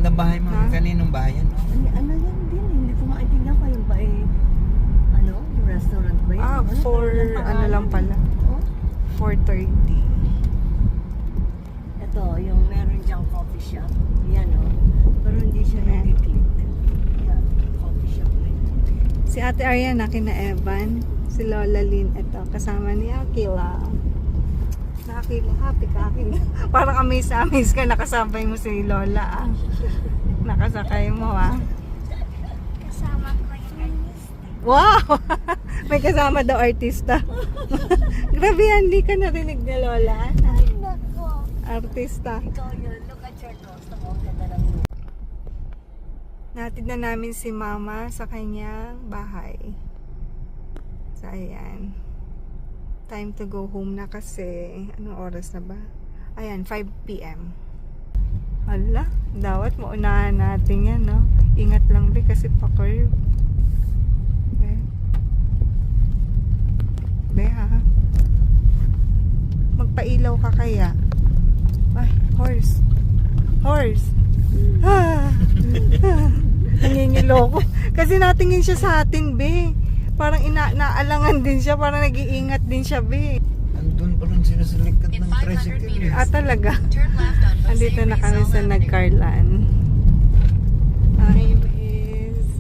na bahay mo. Kaninong bahay yan? No? Ano yan din, hindi ko maintindihan pa yung ba yung restaurant ba yan? 4, ano lang pala. Oh? 4:30. Ito, yung meron diyang coffee shop. Yan pero hindi siya nag-click. Yan, coffee shop na yun. Si Ate Ariana, kina Evan. Si Lola Lynn, ito. Kasama ni Akila. Nakakila, happy ka Akila. Parang amaze ka, nakasabay mo si Lola. Nakasakay mo Kasama ko yung artista. Wow! May kasama daw artista. Grabe yan, hindi ka narinig ni Lola. Ay, nako. Artista. Ikaw yun, look at your nose. Ang ganda ng nose. Natid na namin si Mama sa kanyang bahay. So, ayan. Time to go home na kasi. Anong oras na ba? Ayan, 5 p.m. Hala, dawat maunahan natin yan, no? Ingat lang ba kasi pa-curve. Be, ha? Magpailaw ka kaya? Ay, horse. Horse. Ah. Nangingilo ko. Kasi natingin siya sa atin, be. Parang naalangan din siya. Parang nag-iingat din siya, be. Andun pa rin sila sa likod ng tricycle. Talaga. Andito na kami sa Nagcarlan. Time is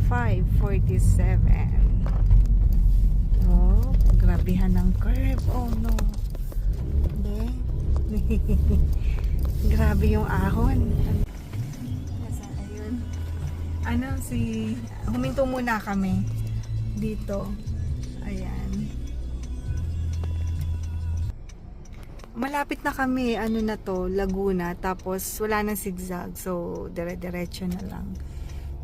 5:47. Oh, grabihan ng curve. Oh, no. Be. Grabe yung ahon. Ayun. Huminto muna kami dito. Ayan. Malapit na kami, na to, Laguna, tapos wala nang zigzag, so dire-diretso na lang.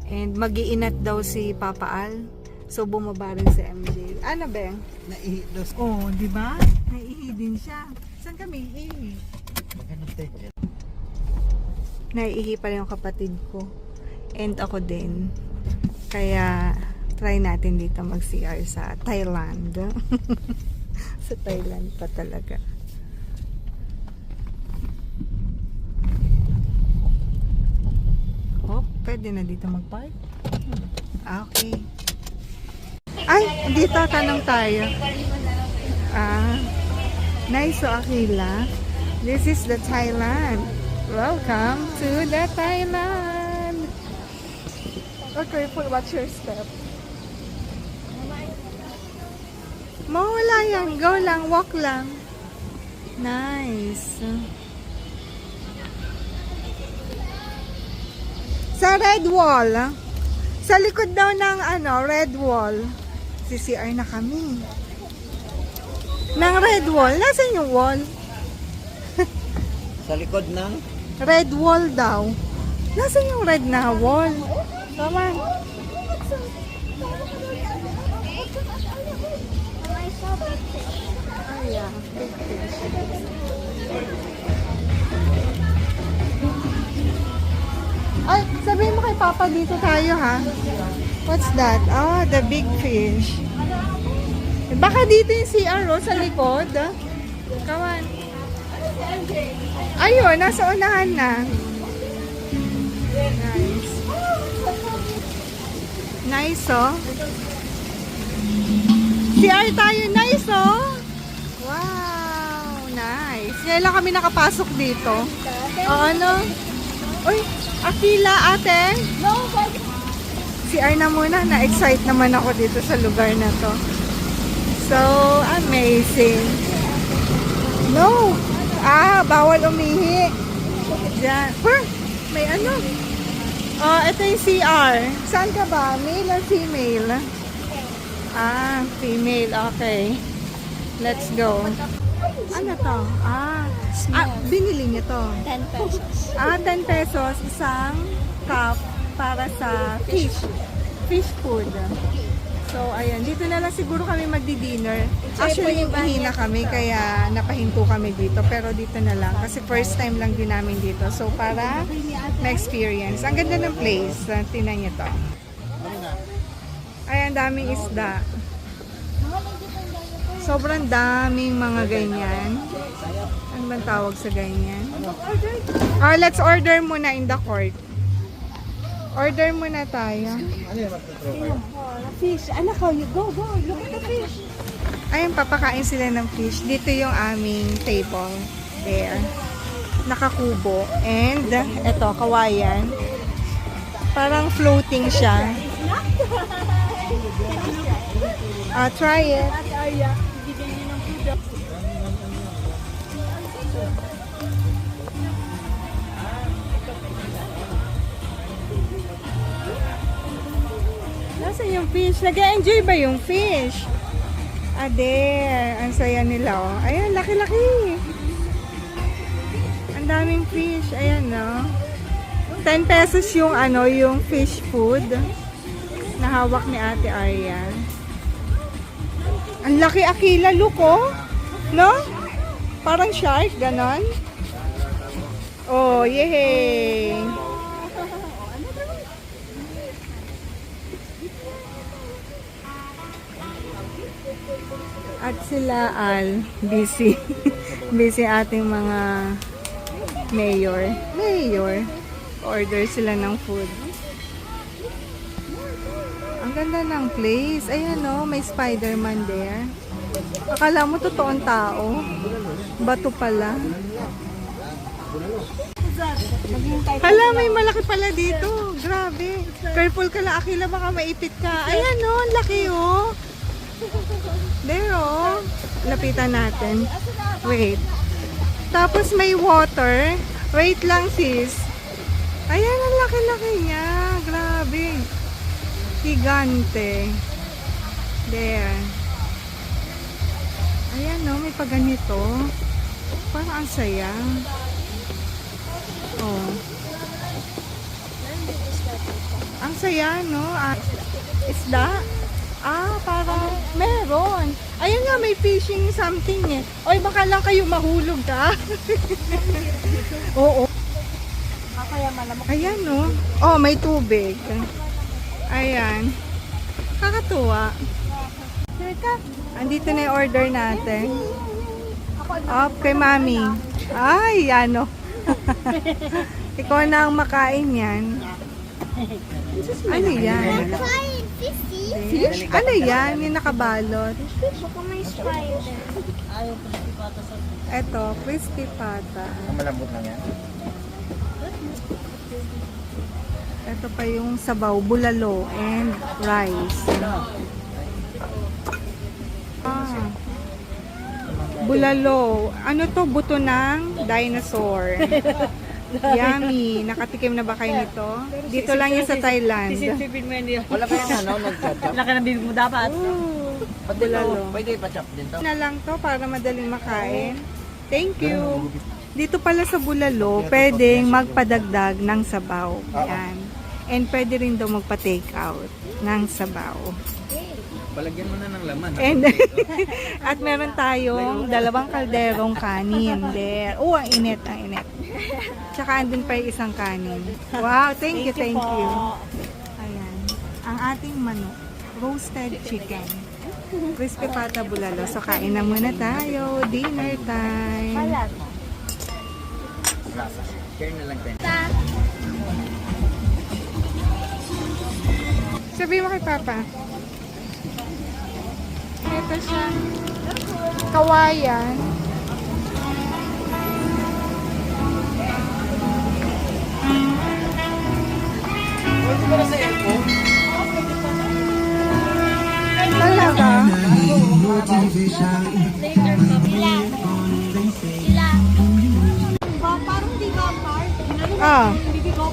And mag-iinat daw si Papa Al, so bumaba rin si MJ. Ano, Beng? Naihidos ko. Oh, di ba? Naiihi din siya. Saan kami iihi? Maghanap tayo. Naiihi pa rin yung kapatid ko. And ako din. Kaya, try natin dito mag-CR sa Thailand. Sa Thailand pa talaga. Oh, pwede na dito mag-park? Okay. Ay, dito tanong tayo. Nice, so Akila. This is the Thailand. Welcome to the Thailand. Okay, watch your step. Mawala yan. Go lang, walk lang. Nice. Sa red wall. Sa likod daw ng red wall. CCR na kami. Ng red wall. Nasaan yung wall? Sa likod ng? Red wall daw. Nasaan yung red na wall? Come on. Oh yeah, big fish. Ay, sabihin mo kay Papa dito tayo ha. What's that? Oh, the big fish. Baka dito yung CR sa likod. Come on. Ayun, nasa unahan na. Nice. Nice, oh. CR tayo, nice, oh. Wow, nice. Ngayon lang kami nakapasok dito. O, ano? Uy, Akila, ate. CR na muna. Na-excite naman ako dito sa lugar na to. So, amazing. No. Bawal umihi. Diyan. May ano? Oh, ito yung CR. Saan ka ba? Male or female? Female. Okay. Let's go. Ano to? Binili niyo to. 10 pesos. 10 pesos isang cup para sa fish food. So, ayan. Dito na lang siguro kami magdi-dinner. Actually, umihi na kami, kaya napahinto kami dito. Pero dito na lang. Kasi first time lang din namin dito. So, para ma-experience. Ang ganda ng place. Tingnan niyo to. Ayan, daming isda. Sobrang daming mga ganyan. Ano bang tawag sa ganyan? Let's order muna in the court. Order muna tayo. Ano yung magtutropa? Fish. Anak ko, you go. Look at the fish. Ayun, papakain sila ng fish. Dito yung aming table. There. Nakakubo. And, eto, kawayan. Parang floating siya. Try it. Ate Arya, bigyan niyo ng food. Nasaan yung fish? Nag-enjoy ba yung fish? There. Ang saya nila, oh. Ayan, laki-laki. Ang daming fish. Ayan, no? 10 pesos yung, yung fish food na hawak ni Ate Arya. Ang laki, Akila. Look, oh. No? Parang shark, ganon. Oh, yehey. At sila busy. Busy ating mga mayor. Order sila ng food. Ang ganda ng place. Ayan, no, may Spider-Man there. Akala mo totoong tao. Bato pala. Hala, may malaki pala dito. Grabe. Careful ka lang, Akila, baka maipit ka. Ayan, no, ang laki, oh. There, oh. Lapitan natin. Wait. Tapos may water. Wait lang, sis. Ayan, ang laki-laki niya. Grabe. Higante. There. Ayan, no. May paganito. Parang ang saya. Oh. Ang saya, no? Isda? Parang meron. Ayun nga, may fishing something eh. Oy, baka lang kayo mahulog ka. Oo. Kaya malamok. Ayan, no? Oh, may tubig. Ayan. Kakatuwa. Andito na yung order natin. Up kay Mami. Ay, ano. Ikaw na ang makain yan. Ano yan? Flying fishy. Ano yan? Yung nakabalot. Baka may spider. Eto, crispy pata. Ang malambot lang yan. Ito pa yung sabaw, bulalo, and rice. Bulalo. Ano to? Buto ng dinosaur. Yummy. Nakatikim na ba kayo nito? Dito lang yan sa Thailand. Sisipin mo yan. Wala kayong nagchat-chap? Laki ng bibig mo dapat. Bulalo. Pwede pa-chap din to. Na lang to para madaling makain. Thank you. Dito pala sa bulalo, pwedeng magpadagdag ng sabaw. Yan. And pwede rin daw magpa-take out ng sabaw. Palagyan mo na ng laman. And, at meron tayong 2 kalderong kanin there. Oh, ang init, ang init. Tsaka andun pa yung isang kanin. Wow, thank you. Ayan. Ang ating manok, roasted chicken. Crispy pata bulalo. So, kain na muna tayo. Dinner time. Lasa. Share na lang tayo. Sabi mo kay Papa. Ito siya. Kawayan. Pwede ba na sa aircon? Talaga? Parang di vampire. Hindi ko.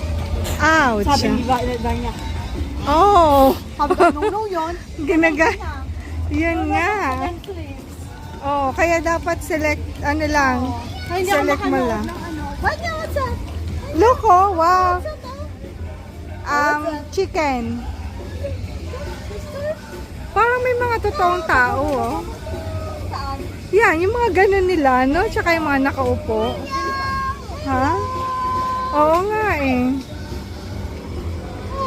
Ouch. Sabi ni ba niya. Oh. Sabi ko, no yun. Ginaga. Yun nga. Oh, kaya dapat select, ano lang. Select mo lang. What niya, what's that? Look, oh, wow. Chicken. Parang may mga totoong tao, oh. Yan, yung mga ganun nila, no? Tsaka yung mga nakaupo. Ha? Oo nga, eh.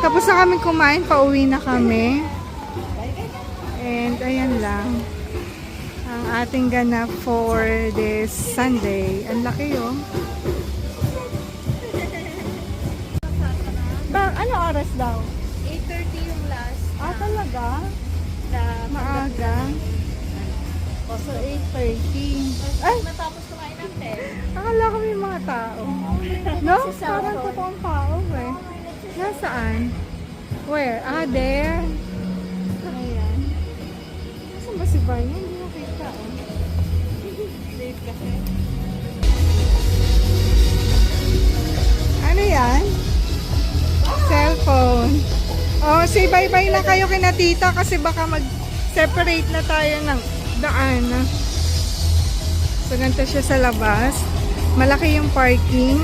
Tapos na kami kumain, pauwi na kami. And, ayan lang. ang ating ganap for this Sunday. Ang laki oh. Ano oras daw? 8:30 yung last. Talaga? Maaga. So, 8:30. Ay! Matapos kumain ng 10. Akala ko may mga tao. No? Parang totoong tao eh. Nasaan? Where? There. Ayan. Nasaan ba si Barney? Hindi nakita oh. Late kasi. Ano yan? Cellphone. Oh, say bye-bye na kayo kina tita kasi baka mag-separate na tayo ng daan. So, ganito siya sa labas. Malaki yung parking.